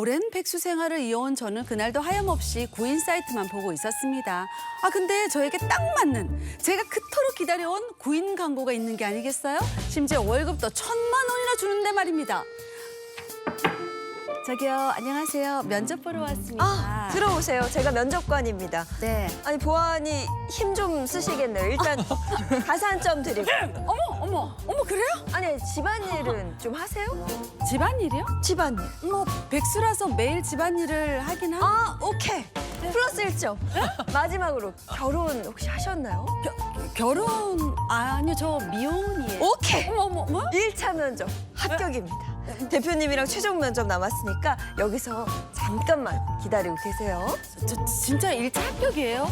오랜 백수 생활을 이어온 저는 그날도 하염없이 구인 사이트만 보고 있었습니다. 근데 저에게 딱 맞는 제가 그토록 기다려온 구인 광고가 있는 게 아니겠어요? 심지어 월급도 1,000만 원이나 주는데 말입니다. 저기요, 안녕하세요. 면접 보러 왔습니다. 들어오세요. 제가 면접관입니다. 네. 아니 보아하니 힘 좀 쓰시겠네요. 일단 가산점 드리고. 어머, 그래요? 아니 집안일은 좀 하세요? 집안일이요? 집안일. 백수라서 매일 집안일을 하긴 하는데. 오케이. 플러스 1점. 마지막으로 결혼 혹시 하셨나요? 결혼 아니요, 저 미혼이에요. 오케이. 어머, 뭐? 1차 면접 합격입니다. 대표님이랑 최종 면접 남았으니까 여기서 잠깐만 기다리고 계세요. 저 진짜 1차 합격이에요?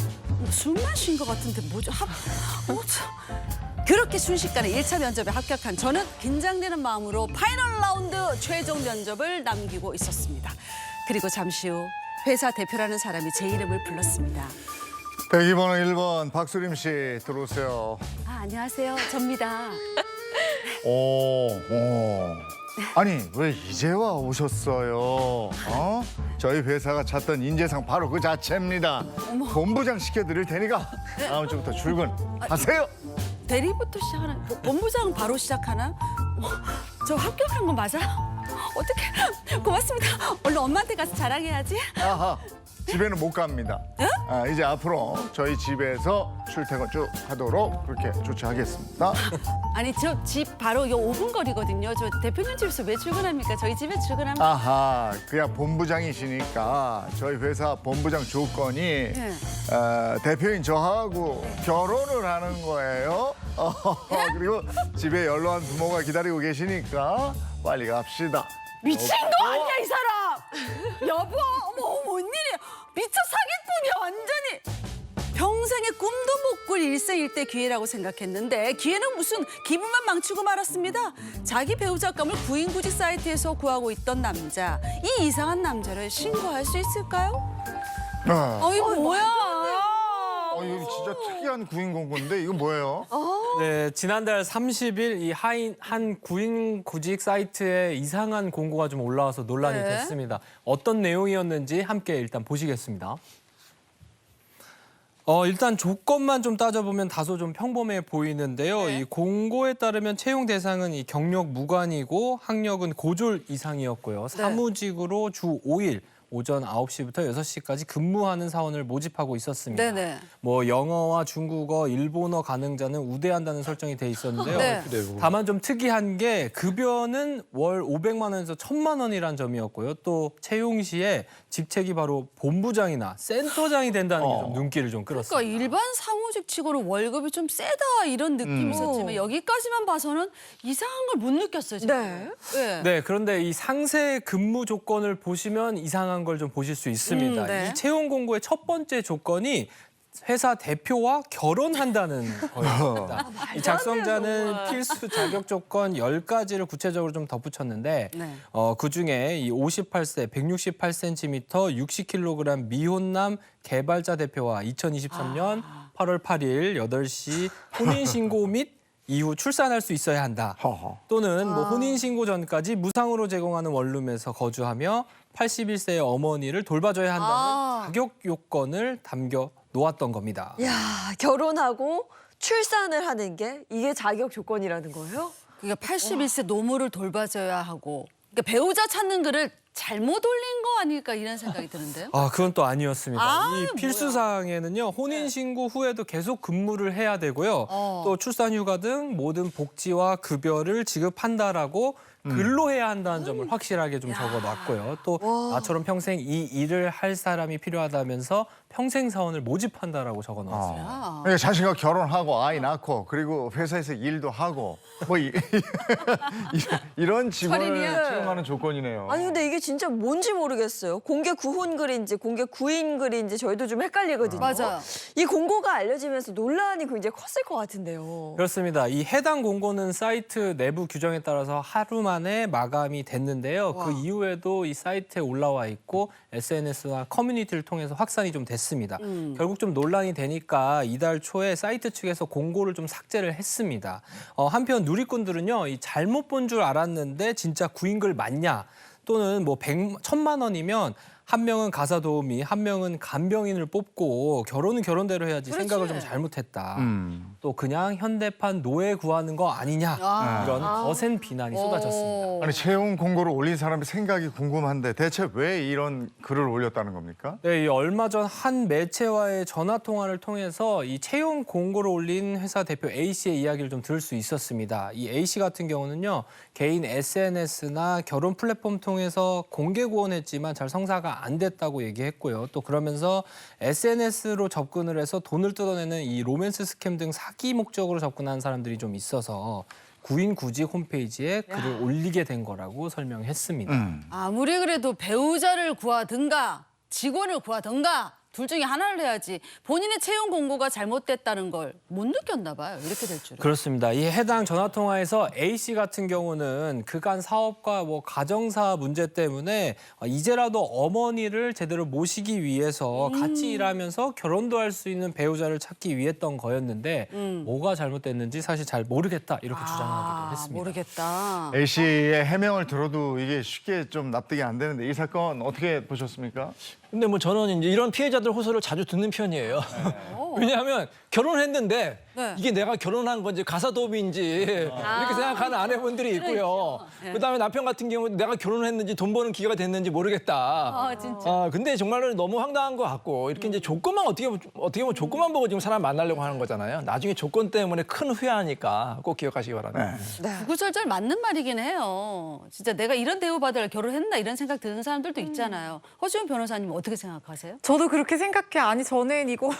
술 마신 것 같은데 뭐죠? 그렇게 순식간에 1차 면접에 합격한 저는 긴장되는 마음으로 파이널 라운드 최종 면접을 남기고 있었습니다. 그리고 잠시 후 회사 대표라는 사람이 제 이름을 불렀습니다. 102번호 1번 박수림 씨 들어오세요. 안녕하세요. 접니다. 아니 왜 이제 와 오셨어요? 저희 회사가 찾던 인재상 바로 그 자체입니다. 본부장 시켜드릴 테니까 다음 주부터 출근하세요. 대리부터 시작하나? 본부장 바로 시작하나? 저 합격한 거 맞아요? 어떡해. 고맙습니다. 얼른 엄마한테 가서 자랑해야지. 아하, 집에는 못 갑니다. 이제 앞으로 저희 집에서 출퇴근 쭉 하도록 그렇게 조치하겠습니다. 아니, 저 집 바로 요 5분 거리거든요. 저 대표님 집에서 왜 출근합니까? 저희 집에 출근합니다. 아하, 그냥 본부장이시니까 저희 회사 본부장 조건이 대표인 저하고 결혼을 하는 거예요. 그리고 집에 연로한 부모가 기다리고 계시니까 빨리 갑시다. 미친 거 아니야, 이 사람! 여보, 어머, 뭔 일이야. 미쳐 사기꾼이야, 완전히. 평생의 꿈도 못 꿀 일생일대 기회라고 생각했는데 기회는 무슨 기분만 망치고 말았습니다. 자기 배우자감을 구인구직 사이트에서 구하고 있던 남자. 이 이상한 남자를 신고할 수 있을까요? 이거 뭐야? 이거 진짜 특이한 구인 공고인데 이거 뭐예요? 네, 지난달 30일 이 한 구인 구직 사이트에 이상한 공고가 좀 올라와서 논란이 네. 됐습니다. 어떤 내용이었는지 함께 일단 보시겠습니다. 일단 조건만 좀 따져보면 다소 좀 평범해 보이는데요. 이 공고에 따르면 채용 대상은 이 경력 무관이고 학력은 고졸 이상이었고요. 사무직으로 주 5일 오전 9시부터 6시까지 근무하는 사원을 모집하고 있었습니다. 네네. 뭐 영어와 중국어, 일본어 가능자는 우대한다는 설정이 돼 있었는데요. 네. 다만 좀 특이한 게 급여는 월 500만 원에서 1,000만 원이란 점이었고요. 또 채용 시에 직책이 바로 본부장이나 센터장이 된다는 게 좀 눈길을 좀 끌었습니다. 그러니까 일반 사무직 치고는 월급이 좀 세다 이런 느낌이 있었지만 여기까지만 봐서는 이상한 걸 못 느꼈어요, 지금. 네, 그런데 이 상세 근무 조건을 보시면 이상한 걸 좀 보실 수 있습니다. 네. 이 채용 공고의 첫 번째 조건이 회사 대표와 결혼한다는 거였습니다. 이 작성자는 필수 자격 조건 10가지를 구체적으로 좀 덧붙였는데 네. 그중에 이 58세, 168cm, 60kg 미혼남 개발자 대표와 2023년 8월 8일 8시 혼인신고 및 이후 출산할 수 있어야 한다. 또는 뭐 혼인신고 전까지 무상으로 제공하는 원룸에서 거주하며 81세의 어머니를 돌봐줘야 한다는 자격 요건을 담겨 놓았던 겁니다. 야, 결혼하고 출산을 하는 게 이게 자격 조건이라는 거예요? 그러니까 81세 노모를 돌봐줘야 하고 그러니까 배우자 찾는 글을 잘못 올린 거 아닐까 이런 생각이 드는데요. 그건 또 아니었습니다. 이 뭐야. 필수 사항에는요. 혼인 신고 후에도 계속 근무를 해야 되고요. 또 출산 휴가 등 모든 복지와 급여를 지급한다라고 근로해야 한다는 점을 확실하게 좀 적어놨고요. 또 나처럼 평생 이 일을 할 사람이 필요하다면서 평생 사원을 모집한다라고 적어놓았습니다. 그러니까 자신과 결혼하고 아이 낳고 그리고 회사에서 일도 하고 뭐 이런 직원을 철인이야. 채용하는 조건이네요. 아니 근데 이게 진짜 뭔지 모르겠어요. 공개 구혼 글인지 공개 구인 글인지 저희도 좀 헷갈리거든요. 맞아요. 이 공고가 알려지면서 논란이 굉장히 컸을 것 같은데요. 그렇습니다. 이 해당 공고는 사이트 내부 규정에 따라서 하루 만에 마감이 됐는데요. 그 이후에도 이 사이트에 올라와 있고 SNS와 커뮤니티를 통해서 확산이 좀 됐습니다. 결국 좀 논란이 되니까 이달 초에 사이트 측에서 공고를 좀 삭제를 했습니다. 한편 누리꾼들은요, 이 잘못 본 줄 알았는데 진짜 구인글 맞냐? 또는 뭐 1,000만 원이면 한 명은 가사 도우미, 한 명은 간병인을 뽑고 결혼은 결혼대로 해야지 그렇지. 생각을 좀 잘못했다. 또 그냥 현대판 노예 구하는 거 아니냐 이런 거센 비난이 쏟아졌습니다. 아니 채용 공고를 올린 사람의 생각이 궁금한데 대체 왜 이런 글을 올렸다는 겁니까? 네, 이 얼마 전 한 매체와의 전화 통화를 통해서 이 채용 공고를 올린 회사 대표 A 씨의 이야기를 좀 들을 수 있었습니다. 이 A 씨 같은 경우는요, 개인 SNS나 결혼 플랫폼 통해서 공개 구원했지만 잘 성사가 안 됐다고 얘기했고요. 또 그러면서 SNS로 접근을 해서 돈을 뜯어내는 이 로맨스 스캠 등 사기 목적으로 접근한 사람들이 좀 있어서 구인 구직 홈페이지에 글을 올리게 된 거라고 설명했습니다. 아무리 그래도 배우자를 구하든가 직원을 구하든가 둘 중에 하나를 해야지 본인의 채용 공고가 잘못됐다는 걸 못 느꼈나 봐요. 이렇게 될 줄은. 그렇습니다. 이 해당 전화 통화에서 A 씨 같은 경우는 그간 사업과 뭐 가정사 문제 때문에 이제라도 어머니를 제대로 모시기 위해서 같이 일하면서 결혼도 할 수 있는 배우자를 찾기 위했던 거였는데 뭐가 잘못됐는지 사실 잘 모르겠다 이렇게 주장하기도 했습니다. 모르겠다. A 씨의 해명을 들어도 이게 쉽게 좀 납득이 안 되는데 이 사건 어떻게 보셨습니까? 근데 뭐 저는 이제 이런 피해자들 호소를 자주 듣는 편이에요. 왜냐하면 결혼했는데 네. 이게 내가 결혼한 건지 가사 도우미인지 이렇게 생각하는 아내분들이 있고요. 그다음에 남편 같은 경우는 내가 결혼을 했는지 돈 버는 기회가 됐는지 모르겠다. 아, 진짜. 근데 정말로 너무 황당한 것 같고 이렇게 이제 조건만 어떻게 보면 조건만 보고 지금 사람 만나려고 하는 거잖아요. 나중에 조건 때문에 큰 후회하니까 꼭 기억하시기 바랍니다. 구구절절 맞는 말이긴 해요. 진짜 내가 이런 대우받을 결혼했나 이런 생각 드는 사람들도 있잖아요. 허지원 변호사님 어떻게 생각하세요? 저도 그렇게 생각해. 아니 저는 이거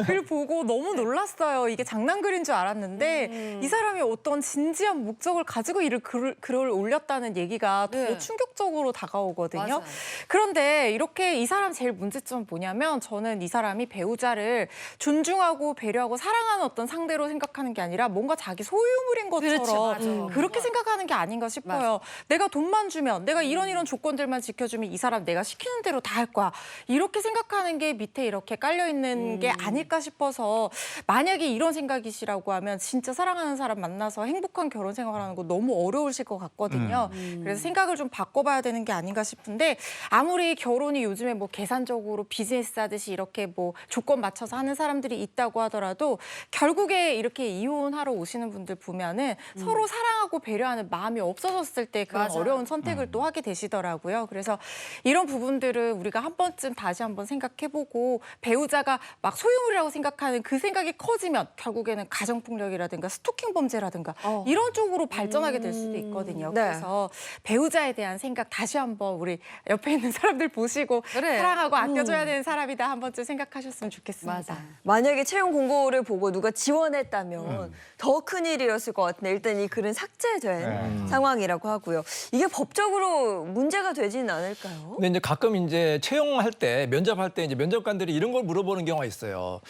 글 보고 너무 놀랐어요. 이게 장난글인 줄 알았는데 이 사람이 어떤 진지한 목적을 가지고 이 글을 올렸다는 얘기가 더 네. 충격적으로 다가오거든요. 맞아요. 그런데 이렇게 이 사람 제일 문제점은 뭐냐면 저는 이 사람이 배우자를 존중하고 배려하고 사랑하는 어떤 상대로 생각하는 게 아니라 뭔가 자기 소유물인 것처럼 그렇죠, 맞아. 그렇게 생각하는 게 아닌가 싶어요. 내가 돈만 주면 내가 이런 조건들만 지켜주면 이 사람 내가 시키는 대로 다 할 거야. 이렇게 생각하는 게 밑에 이렇게 깔려 있는 게 아닐까 싶어서 만약에 이런 생각이시라고 하면 진짜 사랑하는 사람 만나서 행복한 결혼 생활하는 거 너무 어려우실 것 같거든요. 그래서 생각을 좀 바꿔봐야 되는 게 아닌가 싶은데 아무리 결혼이 요즘에 뭐 계산적으로 비즈니스 하듯이 이렇게 뭐 조건 맞춰서 하는 사람들이 있다고 하더라도 결국에 이렇게 이혼하러 오시는 분들 보면은 서로 사랑하고 배려하는 마음이 없어졌을 때 그런 맞아요. 어려운 선택을 또 하게 되시더라고요. 그래서 이런 부분들을 우리가 한 번쯤 다시 한번 생각해보고 배우자가 막 소유물이라고 생각하는 그 생각이 커지면 결국에는 가정폭력이라든가 스토킹 범죄라든가 이런 쪽으로 발전하게 될 수도 있거든요. 네. 그래서 배우자에 대한 생각 다시 한번 우리 옆에 있는 사람들 보시고 그래. 사랑하고 아껴줘야 되는 사람이다 한 번쯤 생각하셨으면 좋겠습니다. 맞아. 만약에 채용 공고를 보고 누가 지원했다면 더 큰일이었을 것 같은데 일단 이 글은 삭제된 상황이라고 하고요. 이게 법적으로 문제가 되지는 않을까요? 근데 이제 가끔 이제 채용할 때 면접할 때 이제 면접관들이 이런 걸 물어보는 경우가 있어요.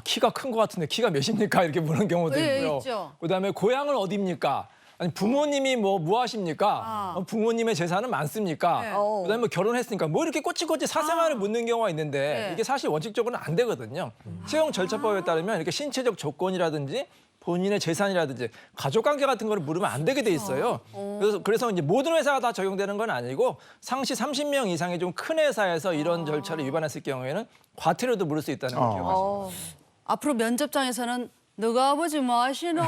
키가 큰 것 같은데 키가 몇입니까? 이렇게 물는 경우도 네, 있고요. 있죠. 그다음에 고향은 어디입니까? 아니 부모님이 뭐 하십니까? 부모님의 재산은 많습니까? 네. 그다음에 뭐 결혼했으니까 뭐 이렇게 꼬치꼬치 사생활을 묻는 경우가 있는데 네. 이게 사실 원칙적으로는 안 되거든요. 채용 절차법에 따르면 이렇게 신체적 조건이라든지 본인의 재산이라든지 가족관계 같은 거를 물으면 안 되게 돼 있어요. 그래서 이제 모든 회사가 다 적용되는 건 아니고 상시 30명 이상의 좀 큰 회사에서 이런 절차를 위반했을 경우에는 과태료도 물을 수 있다는 걸 기억하시죠. 앞으로 면접장에서는 너가 아버지 뭐 하시노?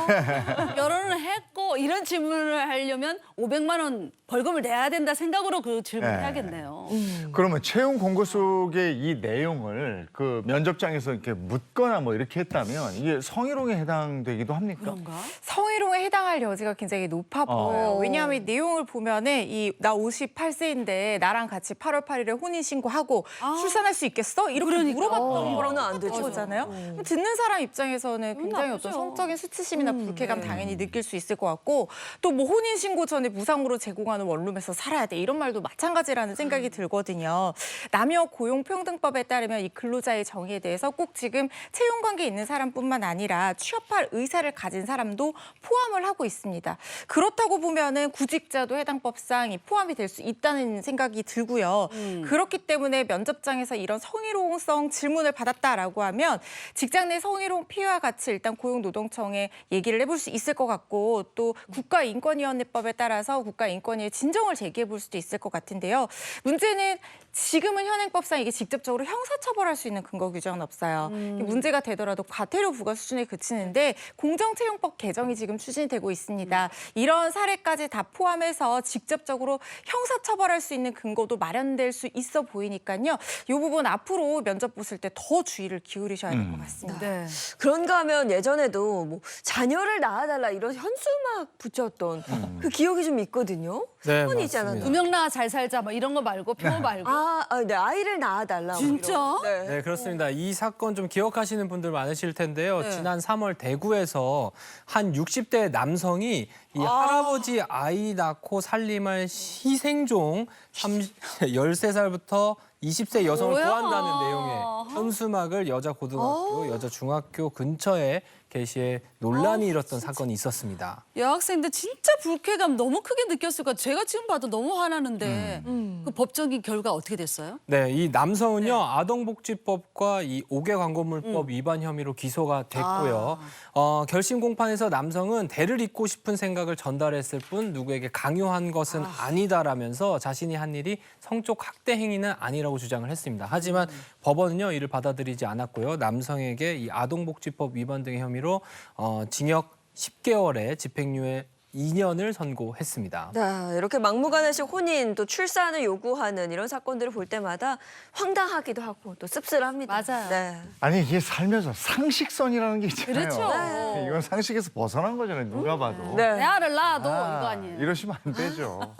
결혼을 했고 이런 질문을 하려면 500만 원 벌금을 내야 된다 생각으로 그 질문을 네. 해야겠네요. 그러면 채용 공고 속의 이 내용을 그 면접장에서 이렇게 묻거나 뭐 이렇게 했다면 이게 성희롱에 해당되기도 합니까? 그런가? 성희롱에 해당할 여지가 굉장히 높아 보여요. 왜냐하면 이 내용을 보면은 나 58세인데 나랑 같이 8월 8일에 혼인 신고하고 출산할 수 있겠어? 이렇게 그러니까. 물어봤던 거랑은 안 안 되죠. 되잖아요. 그럼 듣는 사람 입장에서는 굉장히 나쁘죠. 어떤 성적인 수치심이나 불쾌감 당연히 느낄 수 있을 것 같고 또 뭐 혼인 신고 전에 무상으로 제공하는 원룸에서 살아야 돼 이런 말도 마찬가지라는 생각이 들거든요. 남녀 고용평등법에 따르면 이 근로자의 정의에 대해서 꼭 지금 채용 관계에 있는 사람뿐만 아니라 취업할 의사를 가진 사람도 포함을 하고 있습니다. 그렇다고 보면은 구직자도 해당 법상 포함이 될 수 있다는 생각이 들고요. 그렇기 때문에 면접장에서 이런 성희롱성 질문을 받았다라고 하면 직장 내 성희롱 피해와 같이 일단 일단 고용노동청에 얘기를 해볼 수 있을 것 같고 또 국가인권위원회법에 따라서 국가인권위에 진정을 제기해 볼 수도 있을 것 같은데요. 문제는 지금은 현행법상 이게 직접적으로 형사처벌할 수 있는 근거 규정은 없어요. 문제가 되더라도 과태료 부과 수준에 그치는데 공정채용법 개정이 지금 추진되고 있습니다. 이런 사례까지 다 포함해서 직접적으로 형사처벌할 수 있는 근거도 마련될 수 있어 보이니까요. 이 부분 앞으로 면접 보실 때 더 주의를 기울이셔야 될 것 같습니다. 네. 그런가 하면 예전에도 뭐 자녀를 낳아달라 이런 현수막 붙였던 그 기억이 좀 있거든요. 네, 소문이 있잖아요. 맞습니다. 두 명 낳아 잘 살자 뭐 이런 거 말고 표 말고. 네, 아이를 낳아달라. 뭐 진짜? 이런. 네. 네, 그렇습니다. 이 사건 좀 기억하시는 분들 많으실 텐데요. 네. 지난 3월 대구에서 한 60대 남성이 이 할아버지 아이 낳고 살림할 희생종 13살부터 20세 여성을 뭐야? 구한다는 내용의 현수막을 여자 고등학교, 여자 중학교 근처에 게시해 논란이 일었던 사건이 있었습니다. 여학생들 진짜 불쾌감 너무 크게 느꼈을 것 같아요. 제가 지금 봐도 너무 화나는데 그 법적인 결과 어떻게 됐어요? 네, 이 남성은요 아동복지법과 이 5개 광고물법 위반 혐의로 기소가 됐고요. 결심 공판에서 남성은 대를 잇고 싶은 생각을 전달했을 뿐 누구에게 강요한 것은 아니다라면서 자신이 한 일이 성적 학대 행위는 아니라고 주장을 했습니다. 하지만 법원은요 이를 받아들이지 않았고요. 남성에게 이 아동복지법 위반 등의 혐의로 징역 10개월에 집행유예 2년을 선고했습니다. 네, 이렇게 막무가내식 혼인 또 출산을 요구하는 이런 사건들을 볼 때마다 황당하기도 하고 또 씁쓸합니다. 맞아요. 네. 아니 이게 살면서 상식선이라는 게 있잖아요. 그렇죠. 이건 상식에서 벗어난 거잖아요. 누가 봐도. 네. 내 아를 낳아도 이거 아니에요. 이러시면 안 되죠.